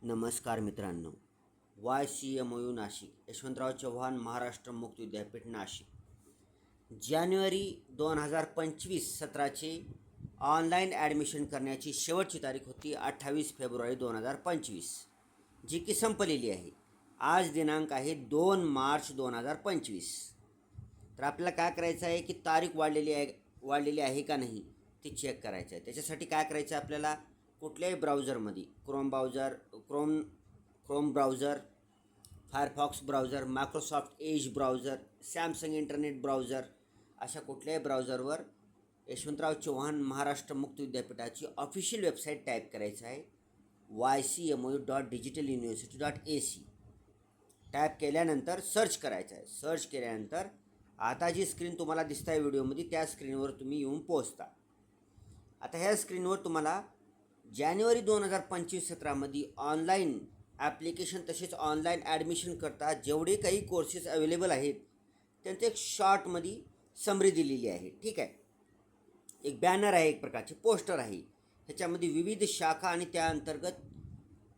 नमस्कार मित्रांनो. YCMOU नाशिक, यशवंतराव चव्हाण महाराष्ट्र मुक्त विद्यापीठ नाशिक जानेवारी 2025 सत्राचे ऑनलाईन ॲडमिशन करण्याची शेवटची तारीख होती 28 फेब्रुवारी 2025, जी की संपलेली आहे. आज दिनांक आहे 2 मार्च 2025. तर आपल्याला काय करायचं आहे की तारीख वाढलेली आहे का नाही ते चेक करायचं आहे. त्याच्यासाठी काय करायचं आहे आपल्याला, कुठल्याही ब्राउझरमध्ये Chrome browser, Firefox browser, Microsoft Edge browser, Samsung internet browser, अशा कुठल्याही ब्राउझरवर यशवंतराव चव्हाण महाराष्ट्र मुक्त विद्यापीठाची ऑफिशियल वेबसाईट टाईप करायचं आहे, ycmou.digitaluniversity.ac. टाईप केल्यानंतर सर्च करायचं आहे. सर्च केल्यानंतर आता जी स्क्रीन तुम्हाला दिसत आहे व्हिडिओमध्ये, त्या स्क्रीनवर तुम्ही येऊन पोहोचता. आता ह्या स्क्रीनवर तुम्हाला जानेवारी 2025 सत्रामध्ये ऑनलाईन ॲप्लिकेशन तसेच ऑनलाईन ॲडमिशन करता जेवढे काही कोर्सेस अवेलेबल आहेत त्यांचं एक शॉर्टमध्ये समरी दिलेली आहे. ठीक आहे. एक बॅनर आहे, एक प्रकारचे पोस्टर आहे. ह्याच्यामध्ये विविध शाखा आणि त्या अंतर्गत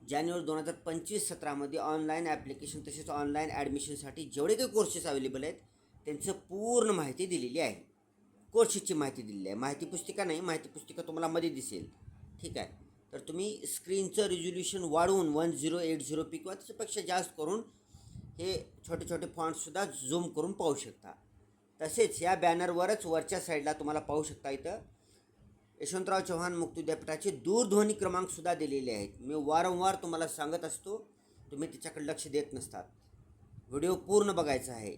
जानेवारी 2025 सत्रामध्ये ऑनलाईन ॲप्लिकेशन तसेच ऑनलाईन ॲडमिशनसाठी जेवढे काही कोर्सेस अवेलेबल आहेत त्यांचं पूर्ण माहिती दिलेली आहे. कोर्सेसची माहिती दिलेली आहे. माहिती पुस्तिका नाही, माहिती पुस्तिका तुम्हाला मध्ये दिसेल. ठीक आहे. तर तुम्ही स्क्रीनचं रिझोल्युशन वाढवून 1080p किंवा त्याच्यापेक्षा जास्त करून हे छोटे छोटे फॉन्टसुद्धा झूम करून पाहू शकता. तसेच या बॅनरवरच वरच्या साईडला तुम्हाला पाहू शकता, इथं यशवंतराव चव्हाण मुक्त विद्यापीठाचे दूरध्वनी क्रमांकसुद्धा दिलेले आहेत. मी वारंवार तुम्हाला सांगत असतो, तुम्ही त्याच्याकडे लक्ष देत नसतात. व्हिडिओ पूर्ण बघायचा आहे.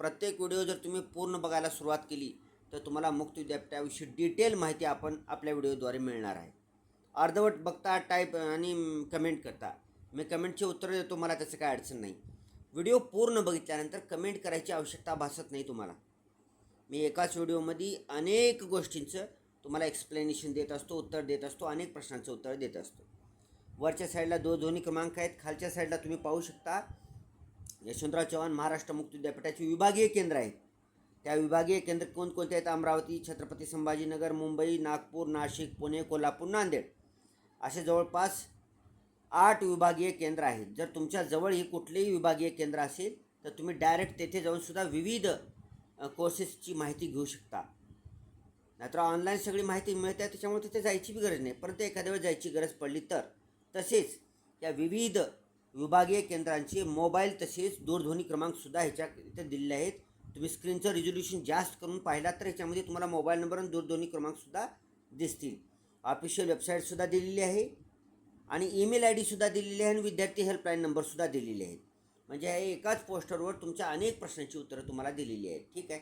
प्रत्येक व्हिडिओ जर तुम्ही पूर्ण बघायला सुरुवात केली तर तुम्हाला मुक्त विद्यापीठाविषयी डिटेल माहिती आपण आपल्या व्हिडिओद्वारे मिळणार आहे. अर्धवट बघता, टाईप आणि कमेंट करता. मी कमेंटचे उत्तर देतो, मला त्याचं काय अडचण नाही. व्हिडिओ पूर्ण बघितल्यानंतर कमेंट करायची आवश्यकता भासत नाही तुम्हाला. मी एकाच व्हिडिओमध्ये अनेक गोष्टींचं तुम्हाला एक्सप्लेनेशन देत असतो, उत्तर देत असतो, अनेक प्रश्नांचं उत्तर देत असतो. वरच्या साईडला दूरध्वनी क्रमांक आहेत. खालच्या साईडला तुम्ही पाहू शकता यशवंतराव चव्हाण महाराष्ट्र मुक्त विद्यापीठाची विभागीय केंद्र आहेत. त्या विभागीय केंद्र कोणकोणते आहेत? अमरावती, छत्रपती संभाजीनगर, मुंबई, नागपूर, नाशिक, पुणे, कोल्हापूर, नांदेड, असे जवळपास 8 विभागीय केंद्र आहेत. जर तुमच्या जवळ ही कुठलेही विभागीय केंद्र असेल तर तुम्ही डायरेक्ट तेथे जाऊनसुद्धा विविध कोर्सेसची माहिती घेऊ शकता. नाहीतर ऑनलाईन सगळी माहिती मिळते, त्याच्यामुळे तिथे जायची बी गरज नाही. परंतु एखाद्या वेळेस जायची गरज पडली तर. तसेच या विविध विभागीय केंद्रांचे मोबाईल तसेच दूरध्वनी क्रमांकसुद्धा इथे दिलेले आहेत. तुम्ही स्क्रीनचं रिझोल्युशन जास्त करून पाहिलात तर याच्यामध्ये तुम्हाला मोबाईल नंबर आणि दूरध्वनी क्रमांकसुद्धा दिसतील. ऑफिशियल वेबसाईटसुद्धा दिलेली आहे आणि ईमेल ID सुद्धा दिलेली आहे आणि विद्यार्थी हेल्पलाईन नंबरसुद्धा दिलेले आहेत. म्हणजे हे एकाच पोस्टरवर तुमच्या अनेक प्रश्नांची उत्तरं तुम्हाला दिलेली आहेत. ठीक आहे.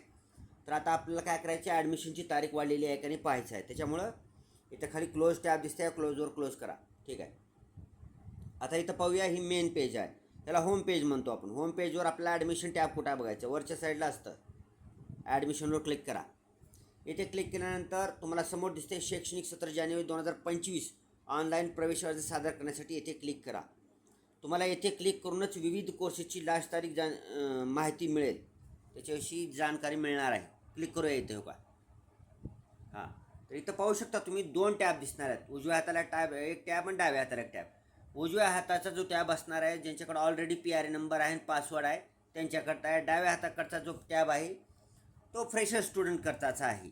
तर आता आपल्याला काय करायचं आहे, ॲडमिशनची तारीख वाढलेली आहे का नाही पाहायचं आहे. त्याच्यामुळं इथं खाली क्लोज टॅब दिसते आहे, क्लोजवर क्लोज करा. ठीक आहे. आता इथं पाहूया, ही मेन पेज आहे, त्याला होम पेज म्हणतो आपण. होम पेजवर आपल्याला ॲडमिशन टॅब कुठं बघायचं, वरच्या साईडला असतं. ॲडमिशनवर क्लिक करा. इथे क्लिक केल्यानंतर तुम्हाला समोर दिसते शैक्षणिक सत्र जानेवारी 2025 ऑनलाईन प्रवेश अर्ज सादर करण्यासाठी येथे क्लिक करा. तुम्हाला येथे क्लिक करूनच विविध कोर्सेसची लास्ट तारीख माहिती मिळेल, त्याच्याविषयी जानकारी मिळणार आहे. क्लिक करूया इथे. हो का, हां. तर इथं पाहू शकता तुम्ही 2 टॅब दिसणार आहेत. उजव्या हाताला टॅब एक टॅब आणि डाव्या हाताला एक टॅब. उजव्या हाताचा जो टॅब असणार आहे, ज्यांच्याकडे ऑलरेडी PRA नंबर आहे आणि पासवर्ड आहे त्यांच्याकरता आहे. डाव्या हाताकडचा जो टॅब आहे तो फ्रेशर स्टुडंट करताचा आहे,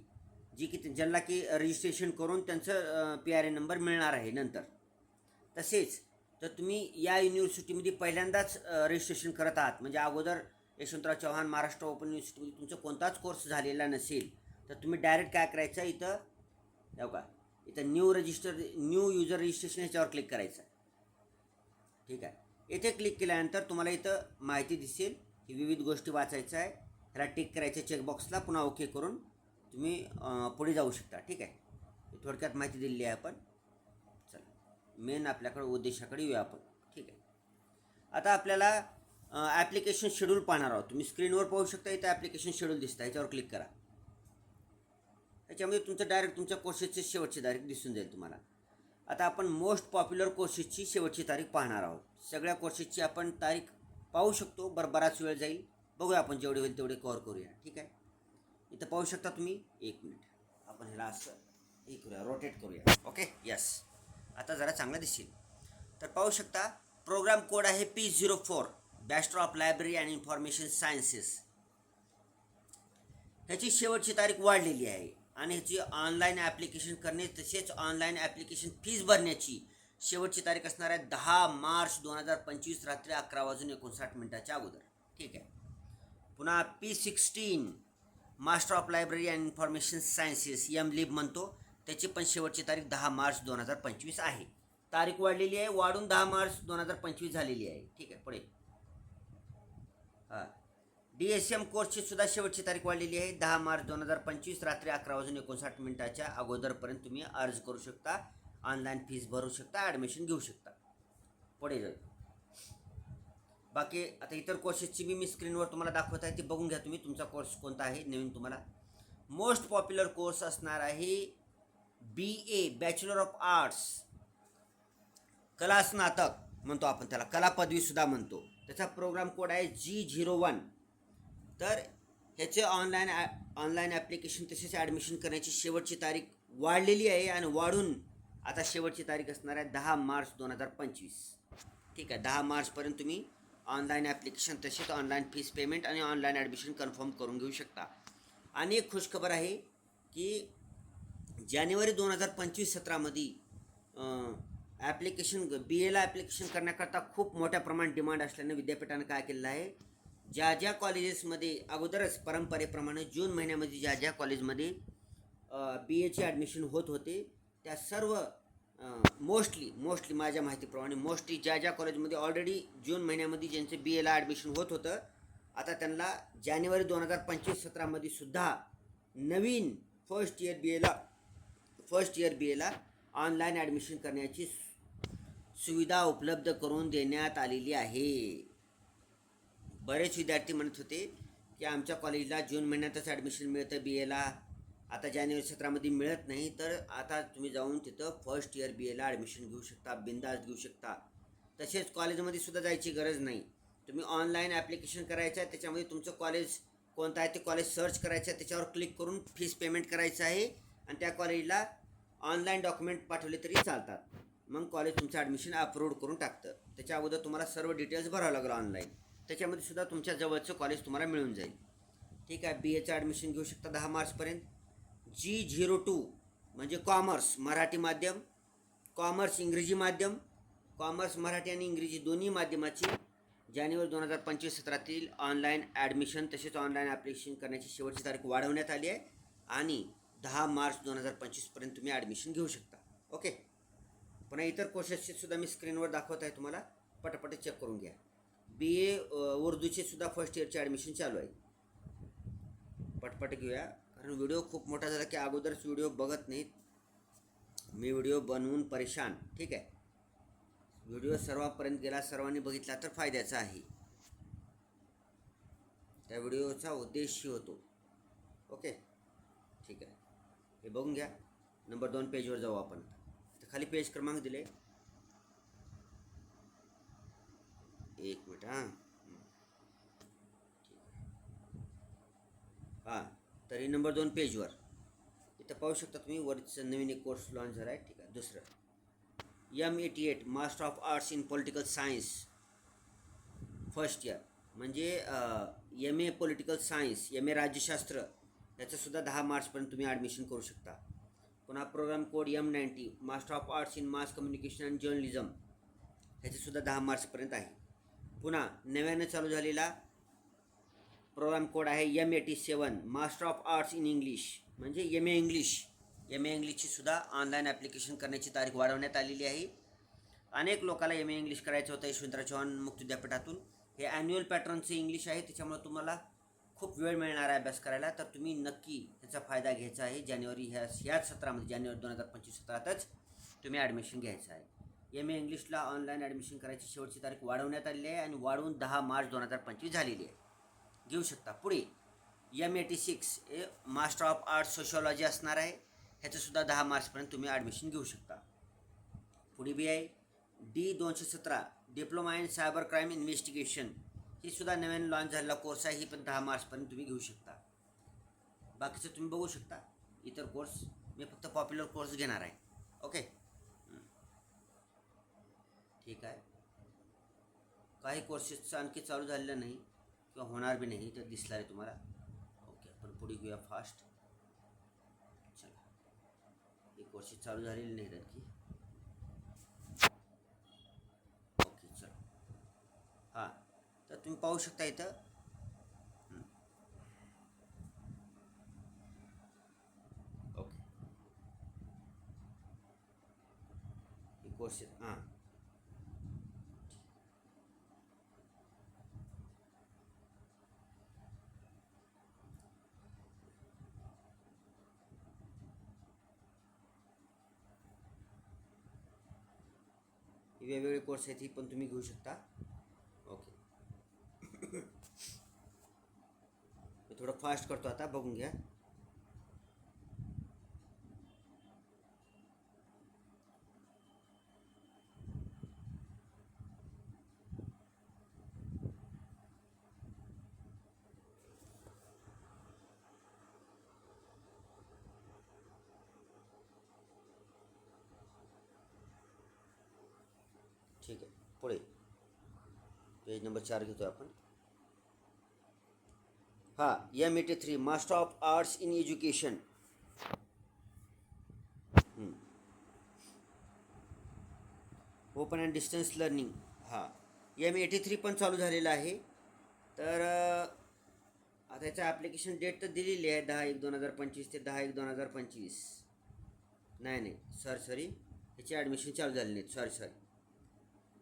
जी की ज्यांना की रजिस्ट्रेशन करून त्यांचं PRA नंबर मिळणार आहे नंतर. तसेच तर तुम्ही या युनिव्हर्सिटीमध्ये पहिल्यांदाच रजिस्ट्रेशन करत आहात, म्हणजे अगोदर यशवंतराव चव्हाण महाराष्ट्र ओपन युनिव्हर्सिटीमध्ये तुमचा कोणताच कोर्स झालेला नसेल तर तुम्ही डायरेक्ट काय करायचं, इथं हो का, इथं न्यू युजर रजिस्ट्रेशन ह्याच्यावर क्लिक करायचं. ठीक आहे. येथे क्लिक केल्यानंतर तुम्हाला इथं माहिती दिसेल की विविध गोष्टी वाचायचं आहे. ह्याला टिक करायचं चेकबॉक्सला, पुन्हा ओके करून तुम्ही पुढे जाऊ शकता. ठीक आहे. थोडक्यात माहिती दिलेली आहे आपण. चला मेन आपल्याकडे उद्देशाकडे येऊया आपण. ठीक आहे. आता आपल्याला ॲप्लिकेशन शेड्यूल पाहणार आहोत. तुम्ही स्क्रीनवर पाहू शकता, इथं ॲप्लिकेशन शेड्यूल दिसतं, ह्याच्यावर क्लिक करा. त्याच्यामध्ये तुमचं डायरेक्ट तुमच्या कोर्सेसची शेवटची तारीख दिसून जाईल तुम्हाला. आता आपण मोस्ट पॉप्युलर कोर्सेसची शेवटची तारीख पाहणार आहोत. सगळ्या कोर्सेसची आपण तारीख पाहू शकतो. बराच वेळ जाईल, बघूया आपण जेवढे होईल तेवढे कव्हर करूया. ठीक आहे. इथं पाहू शकता तुम्ही. 1 मिनिट आपण ह्याला असं हे करूया, रोटेट करूया. Okay, yes. आता जरा चांगलं दिसेल. तर पाहू शकता प्रोग्राम कोड आहे P04 bachelor of library and information sciences. ह्याची शेवटची तारीख वाढलेली आहे आणि ह्याची ऑनलाईन ॲप्लिकेशन करणे तसेच ऑनलाईन ॲप्लिकेशन फीज भरण्याची शेवटची तारीख असणार आहे 10 मार्च 2025 रात्री 11:59 अगोदर. ठीक आहे. पुन्हा P16 master of library and information sciences MLib म्हणतो, त्याची पण शेवटची तारीख 10 मार्च 2025 आहे. तारीख वाढलेली आहे, वाढून 10 मार्च 2025 झालेली आहे. ठीक आहे. पुढे हां DSM कोर्सची सुद्धा शेवटची तारीख वाढलेली आहे 10 मार्च 2025 रात्री 11:59 अगोदरपर्यंत तुम्ही अर्ज करू शकता, ऑनलाईन फीस भरू शकता, ॲडमिशन घेऊ शकता. पुढे जाऊ. बाकी आता इतर कोर्सेसची मी स्क्रीनवर तुम्हाला दाखवत आहे, ते बघून घ्या तुम्ही तुमचा कोर्स कोणता आहे नवीन. तुम्हाला मोस्ट पॉप्युलर कोर्स असणार आहे BA बॅचलर ऑफ आर्ट्स, कला स्नातक म्हणतो आपण त्याला, कला पदवीसुद्धा म्हणतो. त्याचा प्रोग्राम कोड आहे G01. तर ह्याचे ऑनलाईन ॲप्लिकेशन तसेच ॲडमिशन करण्याची शेवटची तारीख वाढलेली आहे आणि वाढून आता शेवटची तारीख असणार आहे 10 मार्च 2025. ठीक आहे. 10 मार्चपर्यंत तुम्ही ऑनलाईन ॲप्लिकेशन तसेच ऑनलाईन फीस पेमेंट आणि ऑनलाईन ॲडमिशन कन्फर्म करून घेऊ शकता. आणि एक खुशखबर आहे की जानेवारी 2025 सत्रामध्ये ॲप्लिकेशन BAला ॲप्लिकेशन करण्याकरता खूप मोठ्या प्रमाणात डिमांड असल्यानं विद्यापीठानं काय केलेलं आहे, ज्या ज्या कॉलेजेसमध्ये अगोदरच परंपरेप्रमाणे जून महिन्यामध्ये ज्या ज्या कॉलेजमध्ये BAची ॲडमिशन होत होते त्या सर्व मोस्टली माझ्या माहितीप्रमाणे मोस्टली ज्या ज्या कॉलेजमध्ये ऑलरेडी जून महिन्यामध्ये ज्यांचे BAला ॲडमिशन होत होतं, आता त्यांना जानेवारी 2025 सत्रामध्ये सुद्धा नवीन फर्स्ट इयर BAला ऑनलाईन ॲडमिशन करण्याची सुविधा उपलब्ध करून देण्यात आलेली आहे. बरेच विद्यार्थी म्हणत होते की आमच्या कॉलेजला जून महिन्यातच ॲडमिशन मिळतं BAला, आता जानेवारी सत्रामध्ये मिळत नाही. तर आता तुम्ही जाऊन तिथं फर्स्ट इयर BAला ॲडमिशन घेऊ शकता, बिंदास घेऊ शकता. तसेच कॉलेजमध्ये सुद्धा जायची गरज नाही, तुम्ही ऑनलाईन ॲप्लिकेशन करायचं आहे, त्याच्यामध्ये तुमचं कॉलेज कोणतं आहे ते कॉलेज सर्च करायचं आहे, त्याच्यावर क्लिक करून फीस पेमेंट करायचं आहे आणि त्या कॉलेजला ऑनलाईन डॉक्युमेंट पाठवले तरी चालतात. मग कॉलेज तुमचं ॲडमिशन अप्रूव्ह करून टाकतं. त्याच्या अगोदर तुम्हाला सर्व डिटेल्स भरावं लागलं ऑनलाईन, त्याच्यामध्ये सुद्धा तुमच्या जवळचं कॉलेज तुम्हाला मिळून जाईल. ठीक आहे. BAचं ॲडमिशन घेऊ शकता 10 मार्चपर्यंत. G02 म्हणजे कॉमर्स मराठी माध्यम, कॉमर्स इंग्रजी माध्यम, कॉमर्स मराठी आणि इंग्रजी दोन्ही माध्यमाची जानेवारी 2025 सत्रातील ऑनलाईन ॲडमिशन तसेच ऑनलाईन ॲप्लिकेशन करण्याची शेवटची तारीख वाढवण्यात आली आहे आणि 10 मार्च 2025पर्यंत तुम्ही ॲडमिशन घेऊ शकता. ओके. पुन्हा इतर कोर्सेसचे सुद्धा मी स्क्रीनवर दाखवत आहे, तुम्हाला पटापट चेक करून घ्या. BA उर्दूचे सुद्धा फर्स्ट इयरचे ॲडमिशन चालू आहे. पटपट घेऊया, कारण व्हिडिओ खूप मोठा झाला की अगोदरच व्हिडिओ बघत नाहीत. मी व्हिडिओ बनवून परेशान. ठीक आहे. व्हिडिओ सर्वांपर्यंत गेला, सर्वांनी बघितला तर फायद्याचा आहे. त्या व्हिडिओचा उद्देशही होतो. ओके. ठीक आहे. हे बघून घ्या. नंबर 2 पेजवर जाऊ आपण. तर खाली पेज क्रमांक दिले, एक मिनिट. हां तरी नंबर 2 पेजवर इथं पाहू शकता तुम्ही, वरचं नवीन एक कोर्स लॉन्च झाला आहे. ठीक आहे. दुसरं M88 master of arts in political science first year, म्हणजे MA पॉलिटिकल सायन्स, MA राज्यशास्त्र, याचंसुद्धा 10 मार्चपर्यंत तुम्ही ॲडमिशन करू शकता. पुन्हा program code M90 master of arts in mass communication and journalism, ह्याचंसुद्धा 10 मार्चपर्यंत आहे. पुन्हा नव्यानं चालू झालेला प्रोग्राम कोड आहे M87 master of arts in English, म्हणजे MA इंग्लिशची सुद्धा ऑनलाईन ॲप्लिकेशन करण्याची तारीख वाढवण्यात आलेली आहे. अनेक लोकांना MA इंग्लिश करायचं होतं यशवंतराव चव्हाण मुक्त विद्यापीठातून. हे ॲन्युअल पॅटर्नचं इंग्लिश आहे, त्याच्यामुळे तुम्हाला खूप वेळ मिळणार आहे अभ्यास करायला. तर तुम्ही नक्की ह्याचा फायदा घ्यायचा आहे. जानेवारी ह्याच सत्रामध्ये जानेवारी 2025 सत्रातच तुम्ही ॲडमिशन घ्यायचं आहे. MA इंग्लिशला ऑनलाईन ॲडमिशन करायची शेवटची तारीख वाढवण्यात आलेली आहे आणि वाढवून 10 मार्च 2025 झालेली आहे. घेऊ शकता. पुढे M86 हे मास्टर ऑफ आर्ट्स सोशिओलॉजी असणार आहे, ह्याचंसुद्धा 10 मार्चपर्यंत तुम्ही ॲडमिशन घेऊ शकता. पुढे BI D217 diploma in cyber crime investigation, ही सुद्धा नवीन लॉन्च झालेला कोर्स आहे, ही पण 10 मार्चपर्यंत तुम्ही घेऊ शकता. बाकीचं तुम्ही बघू शकता इतर कोर्स, मी फक्त पॉप्युलर कोर्स घेणार आहे. ओके. ठीक आहे. काही कोर्सेसचं आणखी चालू झालेलं नाही किंवा होणार बी नाही, तर दिसणार आहे तुम्हाला. ओके, आपण पुढे घेऊया फास्ट. चला, हे कोर्सेस चालू झालेले नाहीत आणखी. ओके, चला. हां, तर तुम्ही पाहू शकता इथं. ओके, हे कोर्सेस हां. वेगवेगळे कोर्स आहेत, ही पण तुम्ही घेऊ शकता. ओके. मी थोडं फास्ट करतो आता, बघून घ्या. ठीक आहे, पुढे पेज नंबर 4 घेतो आपण. हां, M83 master of arts in education. Open and distance learning. हां, M83 पण चालू झालेलं आहे. तर आता याचं ॲप्लिकेशन डेट तर दिलेली आहे 10/1/2025 ते 10/1/2025. नाही सॉरी याची ॲडमिशन चालू झाली नाही. सॉरी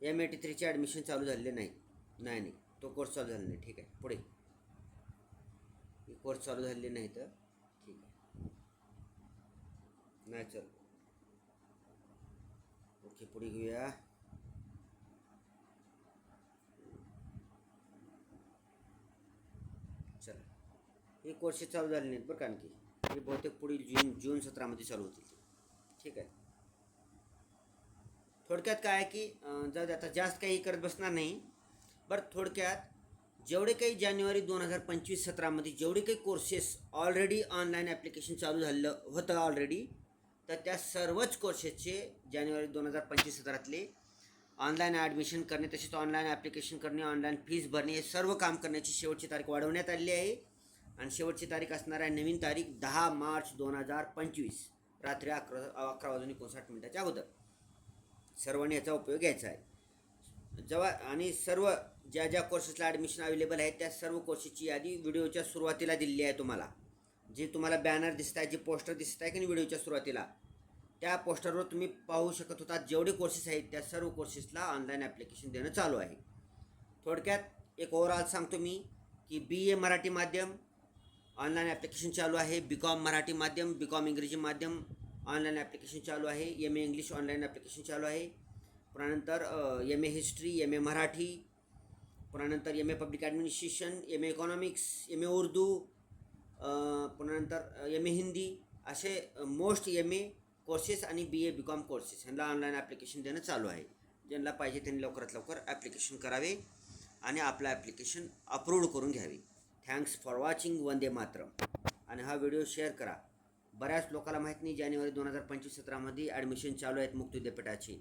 M83चे ॲडमिशन चालू झालेले नाही. तो कोर्स चालू झाला नाही. ठीक आहे, पुढे. कोर्स चालू झालेले नाही तर ठीक आहे, नाही चल. ओके, पुढे घेऊया. चला, हे कोर्सेस चालू झाले नाहीत बरं का आणखी. हे बहुतेक पुढील जून 17मध्ये चालू होतील. ठीक आहे. थोडक्यात काय आहे की जर आता जास्त काही करत बसणार नाही. बरं, थोडक्यात जेवढे काही जानेवारी 2025-17मध्ये जेवढे काही कोर्सेस ऑलरेडी ऑनलाईन ॲप्लिकेशन चालू झालं होतं ऑलरेडी, तर त्या सर्वच कोर्सेसचे जानेवारी 2025-17तले ऑनलाईन ॲडमिशन करणे, तसेच ऑनलाईन ॲप्लिकेशन करणे, ऑनलाईन फीस भरणे, हे सर्व काम करण्याची शेवटची तारीख वाढवण्यात आलेली आहे. आणि शेवटची तारीख असणार आहे नवीन तारीख 10 मार्च 2025 रात्री 11:59 अगोदर. सर्वांनी याचा उपयोग घ्यायचा आहे. जेव्हा आणि सर्व ज्या कोर्सेसला ॲडमिशन अवेलेबल आहे त्या सर्व कोर्सेसची यादी व्हिडिओच्या सुरुवातीला दिलेली आहे तुम्हाला. जे तुम्हाला बॅनर दिसत आहे, जे पोस्टर दिसत आहे की नाही व्हिडिओच्या सुरुवातीला, त्या पोस्टरवर तुम्ही पाहू शकत होता जेवढे कोर्सेस आहेत त्या सर्व कोर्सेसला ऑनलाईन ॲप्लिकेशन देणं चालू आहे. थोडक्यात एक ओव्हरऑल सांगतो मी की BA मराठी माध्यम ऑनलाईन ॲप्लिकेशन चालू आहे. BCom मराठी माध्यम, BCom इंग्रजी माध्यम ऑनलाईन ॲप्लिकेशन चालू आहे. MA इंग्लिश ऑनलाईन ॲप्लिकेशन चालू आहे. पुन्हा MA हिस्ट्री, MA मराठी, पुन्हा MA public administration, MA economics, MA Urdu, पुन्हा MA हिंदी, असे मोस्ट MA कोर्सेस आणि BA BCom कोर्सेस ह्यांना ऑनलाईन ॲप्लिकेशन देणं चालू आहे. ज्यांना पाहिजे त्यांनी लवकरात लवकर ॲप्लिकेशन करावे आणि आपलं ॲप्लिकेशन अप्रूव्ड करून घ्यावे. Thanks for watching. Vande Mataram. आणि हा व्हिडिओ शेअर करा. बऱ्याच लोकांना माहीत नाही जानेवारी 2025-17मध्ये ॲडमिशन चालू आहेत मुक्त विद्यापीठाची.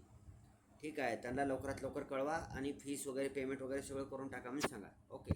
ठीक आहे, त्यांना लवकरात लवकर कळवा आणि फीस वगैरे पेमेंट वगैरे सगळं करून टाका म्हणून सांगा. ओके.